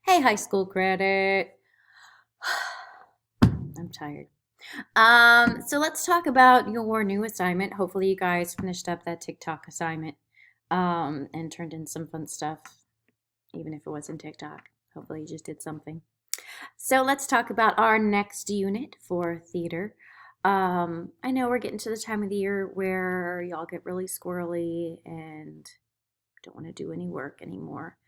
Hey, high school credit. I'm tired. So let's talk about your new assignment. Hopefully you guys finished up that TikTok assignment, and turned in some fun stuff, even if it wasn't TikTok. Hopefully you just did something. So let's talk about our next unit for theater. I know we're getting to the time of the year where y'all get really squirrely and don't want to do any work anymore.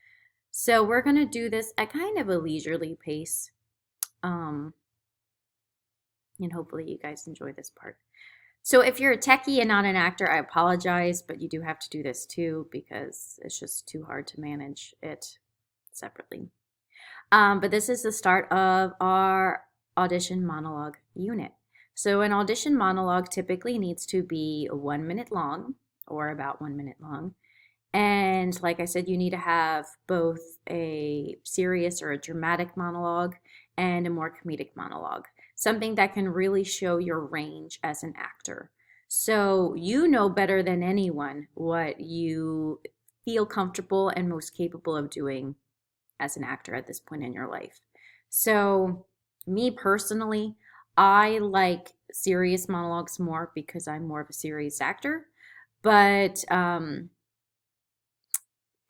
So we're going to do this at kind of a leisurely pace. Um, and hopefully you guys enjoy this part. So if you're a techie and not an actor, I apologize, but you do have to do this too because it's just too hard to manage it separately. But this is the start of our audition monologue unit. So an audition monologue typically needs to be 1 minute long or about 1 minute long. And like I said, you need to have both a serious or a dramatic monologue and a more comedic monologue, something that can really show your range as an actor. So you know better than anyone what you feel comfortable and most capable of doing as an actor at this point in your life. So, me personally, I like serious monologues more because I'm more of a serious actor. But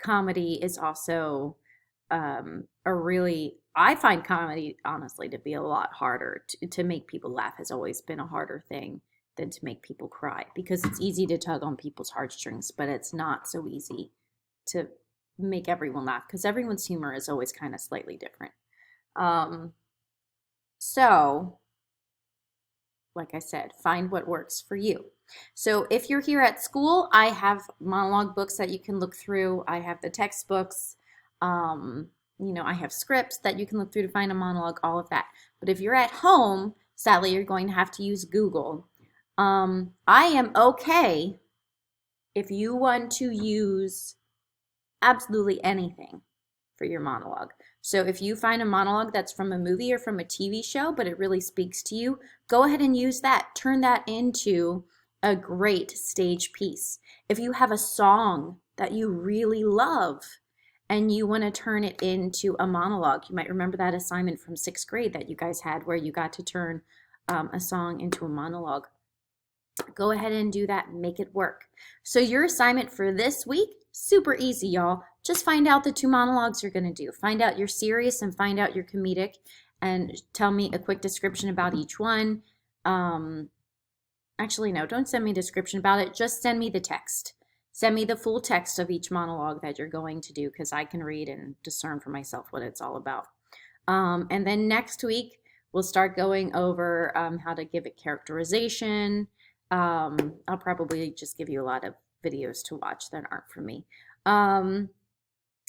comedy is also a really, I find comedy honestly to be a lot harder to make people laugh has always been a harder thing than to make people cry because it's easy to tug on people's heartstrings, but it's not so easy to make everyone laugh because everyone's humor is always kind of slightly different. Um, so, like I said, find what works for you. So if you're here at school, I have monologue books that you can look through. I have the textbooks. Um, I have scripts that you can look through to find a monologue, all of that. But if you're at home, sadly, you're going to have to use Google. I am okay if you want to use absolutely anything for your monologue. So if you find a monologue that's from a movie or from a TV show, but it really speaks to you, go ahead and use that. Turn that into a great stage piece. If you have a song that you really love and you want to turn it into a monologue, you might remember that assignment from sixth grade that you guys had where you got to turn a song into a monologue. Go ahead and do that and make it work. So your assignment for this week, super easy, y'all. Just find out the two monologues you're going to do. Find out your serious and find out your comedic and tell me a quick description about each one. Actually, no, don't send me a description about it. Just send me the text. Send me the full text of each monologue that you're going to do because I can read and discern for myself what it's all about. And then next week, we'll start going over how to give it characterization. I'll probably just give you a lot of videos to watch that aren't for me. And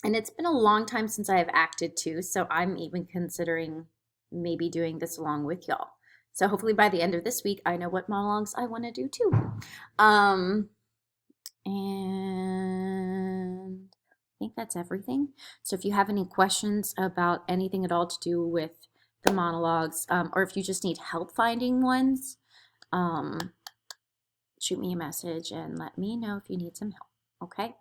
it's been a long time since I have acted too, so I'm even considering maybe doing this along with y'all. So hopefully by the end of this week, I know what monologues I want to do too. And I think that's everything. So if you have any questions about anything at all to do with the monologues, or if you just need help finding ones, shoot me a message and let me know if you need some help. Okay?